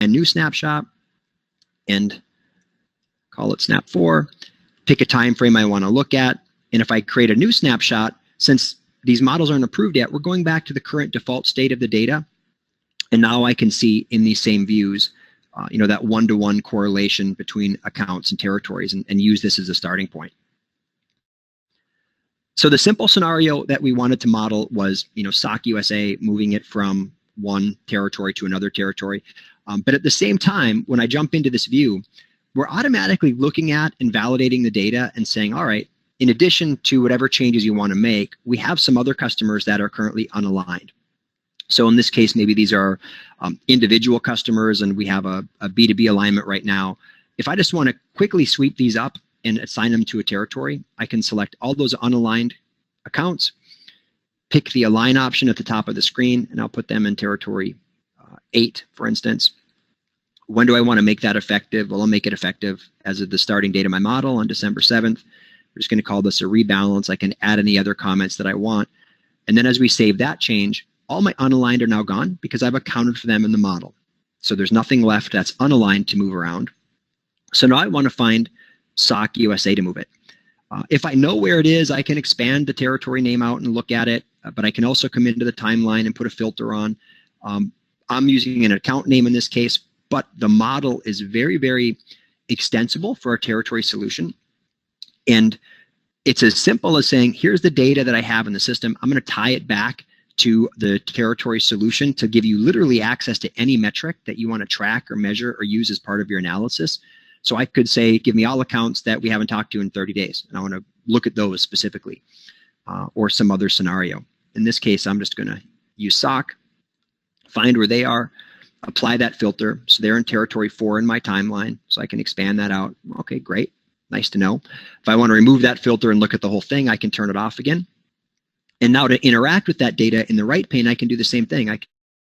new snapshot and call it snap 4, pick a time frame I want to look at. And if I create a new snapshot, since these models aren't approved yet, we're going back to the current default state of the data. And now I can see in these same views, that one-to-one correlation between accounts and territories, and use this as a starting point. So the simple scenario that we wanted to model was, SOC USA, moving it from one territory to another territory. But at the same time, when I jump into this view, we're automatically looking at and validating the data and saying, all right, in addition to whatever changes you want to make, we have some other customers that are currently unaligned. So in this case, maybe these are individual customers and we have a B2B alignment right now. If I just want to quickly sweep these up and assign them to a territory, I can select all those unaligned accounts, pick the align option at the top of the screen, and I'll put them in territory 8, for instance. When do I want to make that effective? Well, I'll make it effective as of the starting date of my model on December 7th. We're just going to call this a rebalance. I can add any other comments that I want. And then as we save that change, all my unaligned are now gone because I've accounted for them in the model. So there's nothing left that's unaligned to move around. So now I want to find SOC USA to move it. If I know where it is, I can expand the territory name out and look at it, but I can also come into the timeline and put a filter on. I'm using an account name in this case, but the model is very, very extensible for our territory solution. And it's as simple as saying, here's the data that I have in the system. I'm going to tie it back to the territory solution to give you literally access to any metric that you want to track or measure or use as part of your analysis. So I could say, give me all accounts that we haven't talked to in 30 days. And I want to look at those specifically or some other scenario. In this case, I'm just going to use SOC, find where they are, apply that filter. So they're in territory 4 in my timeline. So I can expand that out. Okay, great. Nice to know. If I want to remove that filter and look at the whole thing, I can turn it off again. And now to interact with that data in the right pane, I can do the same thing. I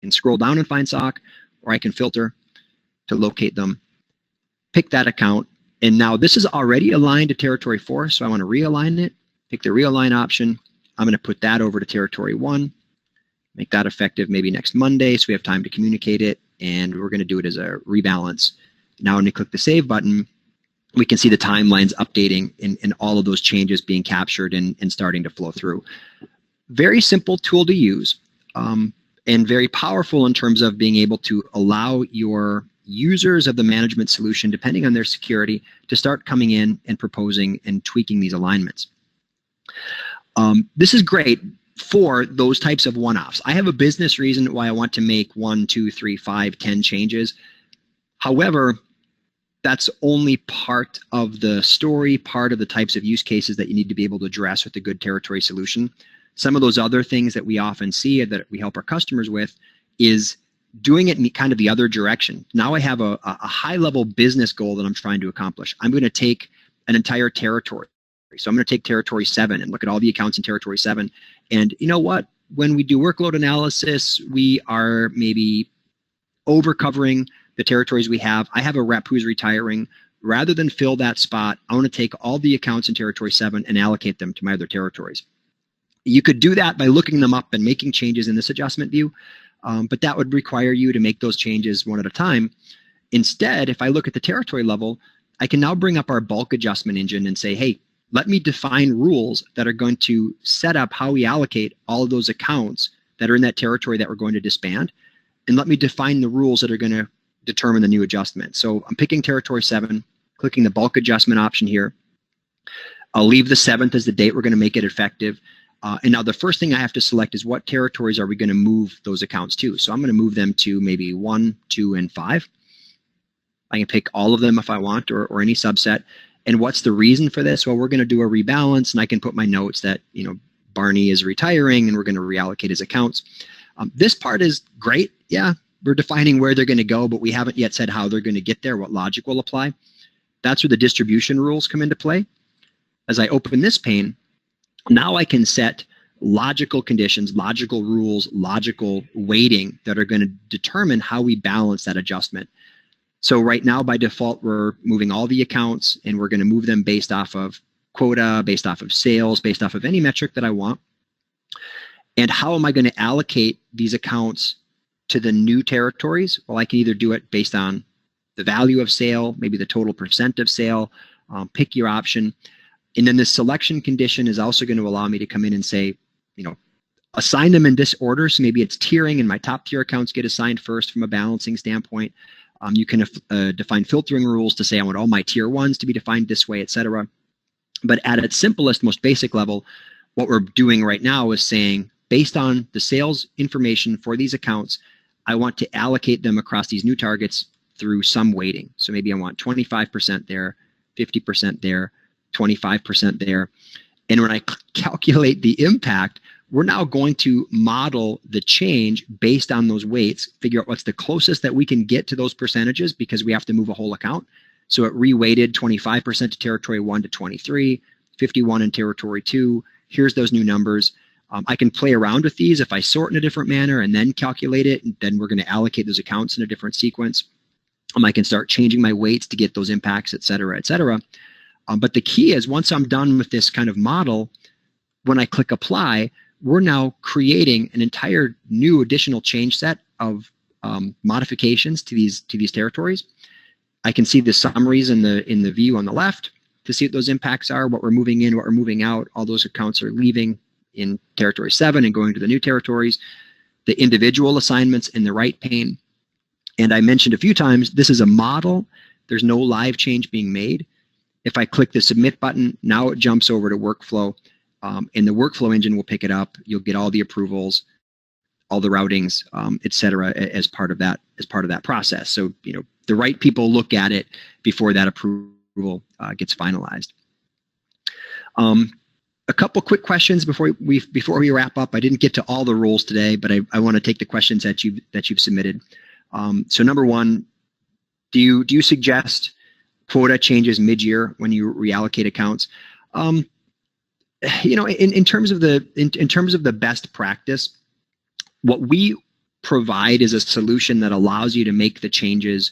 can scroll down and find SOC, or I can filter to locate them, pick that account. And now this is already aligned to territory 4. So I want to realign it, pick the realign option. I'm going to put that over to territory 1, make that effective maybe next Monday so we have time to communicate it. And we're going to do it as a rebalance. Now when we click the save button, we can see the timelines updating and all of those changes being captured and starting to flow through. Very simple tool to use and very powerful in terms of being able to allow your users of the management solution, depending on their security, to start coming in and proposing and tweaking these alignments. This is great for those types of one-offs. I have a business reason why I want to make 1, 2, 3, 5, 10 changes. However, that's only part of the story, part of the types of use cases that you need to be able to address with a good territory solution. Some of those other things that we often see that we help our customers with is doing it in kind of the other direction. Now I have a high-level business goal that I'm trying to accomplish. I'm going to take an entire territory. So I'm going to take territory 7 and look at all the accounts in territory 7. And you know what? When we do workload analysis, we are maybe over-covering the territories we have. I have a rep who's retiring. Rather than fill that spot, I want to take all the accounts in territory 7 and allocate them to my other territories. You could do that by looking them up and making changes in this adjustment view, but that would require you to make those changes one at a time. Instead, if I look at the territory level, I can now bring up our bulk adjustment engine and say, hey, let me define rules that are going to set up how we allocate all of those accounts that are in that territory that we're going to disband. And let me define the rules that are going to determine the new adjustment. So I'm picking territory 7, clicking the bulk adjustment option here. I'll leave the 7th as the date we're going to make it effective. And now the first thing I have to select is what territories are we going to move those accounts to. So I'm going to move them to maybe 1, 2, and 5. I can pick all of them if I want, or any subset. And what's the reason for this? Well, we're going to do a rebalance, and I can put my notes that, Barney is retiring and we're going to reallocate his accounts. This part is great. Yeah, we're defining where they're going to go, but we haven't yet said how they're going to get there, what logic will apply. That's where the distribution rules come into play. As I open this pane, now I can set logical conditions, logical rules, logical weighting that are going to determine how we balance that adjustment. So right now, by default, we're moving all the accounts, and we're going to move them based off of quota, based off of sales, based off of any metric that I want. And how am I going to allocate these accounts to the new territories, well, I can either do it based on the value of sale, maybe the total percent of sale, pick your option. And then the selection condition is also going to allow me to come in and say, assign them in this order. So maybe it's tiering and my top tier accounts get assigned first from a balancing standpoint. You can define filtering rules to say I want all my tier ones to be defined this way, etc. But at its simplest, most basic level, what we're doing right now is saying, based on the sales information for these accounts, I want to allocate them across these new targets through some weighting. So maybe I want 25% there, 50% there, 25% there. And when I calculate the impact, we're now going to model the change based on those weights, figure out what's the closest that we can get to those percentages because we have to move a whole account. So it reweighted 25% to territory 1 to 23, 51 in territory 2. Here's those new numbers. I can play around with these if I sort in a different manner and then calculate it, and then we're going to allocate those accounts in a different sequence. I can start changing my weights to get those impacts, et cetera, et cetera. But the key is once I'm done with this kind of model, when I click apply, we're now creating an entire new additional change set of modifications to these territories. I can see the summaries in the view on the left to see what those impacts are, what we're moving in, what we're moving out. All those accounts are leaving in territory 7 and going to the new territories. The individual assignments in the right pane. And I mentioned a few times, this is a model. There's no live change being made. If I click the submit button, now it jumps over to workflow. And the workflow engine will pick it up. You'll get all the approvals, all the routings, et cetera, as part of that process. So, the right people look at it before that approval gets finalized. A couple quick questions before we wrap up. I didn't get to all the rules today, but I want to take the questions that you've submitted. So number one, do you suggest quota changes mid-year when you reallocate accounts? In terms of the best practice, what we provide is a solution that allows you to make the changes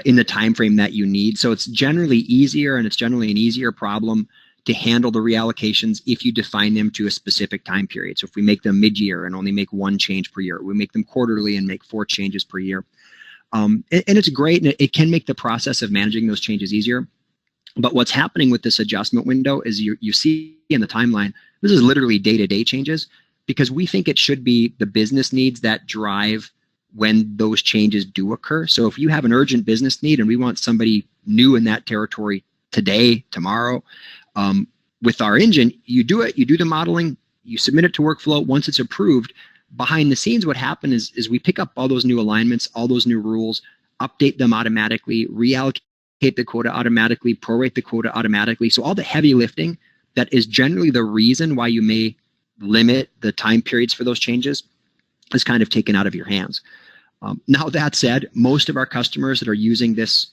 in the time frame that you need. So it's generally easier, and it's generally an easier problem to handle the reallocations if you define them to a specific time period. So if we make them mid-year and only make 1 change per year, we make them quarterly and make 4 changes per year. And it's great, and it can make the process of managing those changes easier. But what's happening with this adjustment window is you see in the timeline, this is literally day-to-day changes, because we think it should be the business needs that drive when those changes do occur. So if you have an urgent business need and we want somebody new in that territory today, tomorrow, with our engine, you do the modeling, you submit it to workflow. Once it's approved, behind the scenes, what happens is we pick up all those new alignments, all those new rules, update them automatically, reallocate the quota automatically, prorate the quota automatically. So all the heavy lifting that is generally the reason why you may limit the time periods for those changes is kind of taken out of your hands. Now that said, most of our customers that are using this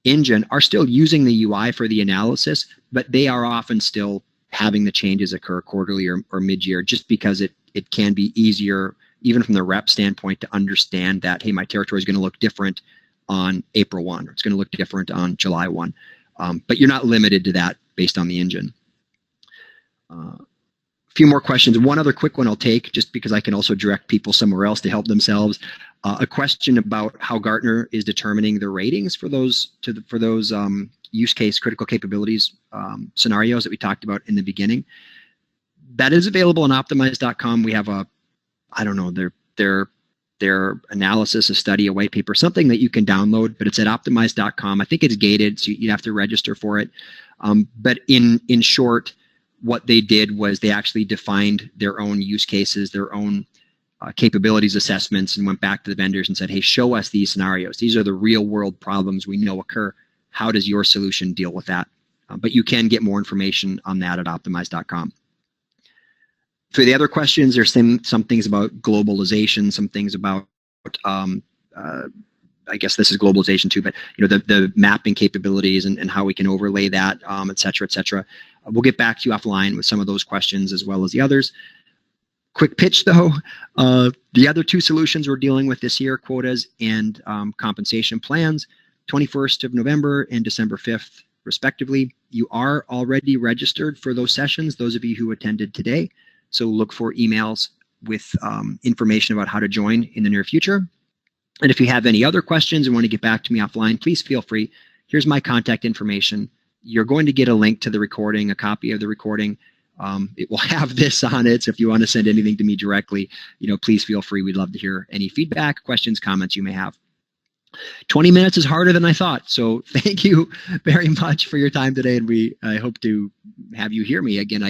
engine are still using the UI for the analysis, but they are often still having the changes occur quarterly or mid-year, just because it can be easier, even from the rep standpoint, to understand that, hey, my territory is going to look different on April 1, or it's going to look different on July 1. But you're not limited to that based on the engine. A few more questions. One other quick one I'll take, just because I can also direct people somewhere else to help themselves. A question about how Gartner is determining the ratings for those use case critical capabilities scenarios that we talked about in the beginning. That is available on optimize.com. We have their analysis, a study, a white paper, something that you can download, but it's at optimize.com. I think it's gated, so you have to register for it. But in short, what they did was they actually defined their own use cases, their own capabilities assessments, and went back to the vendors and said, hey, show us these scenarios. These are the real world problems we know occur. How does your solution deal with that? But you can get more information on that at optimize.com. For the other questions, there's some things about globalization, some things about, I guess this is globalization too, but the mapping capabilities and how we can overlay that, et cetera, et cetera. We'll get back to you offline with some of those questions as well as the others. Quick pitch though, the other 2 solutions we're dealing with this year, quotas and compensation plans, 21st of November and December 5th, respectively. You are already registered for those sessions, those of you who attended today. So look for emails with information about how to join in the near future. And if you have any other questions and want to get back to me offline, please feel free. Here's my contact information. You're going to get a link to the recording, a copy of the recording. It will have this on it. So if you want to send anything to me directly, please feel free. We'd love to hear any feedback, questions, comments you may have. 20 minutes is harder than I thought. So thank you very much for your time today. And I hope to have you hear me again.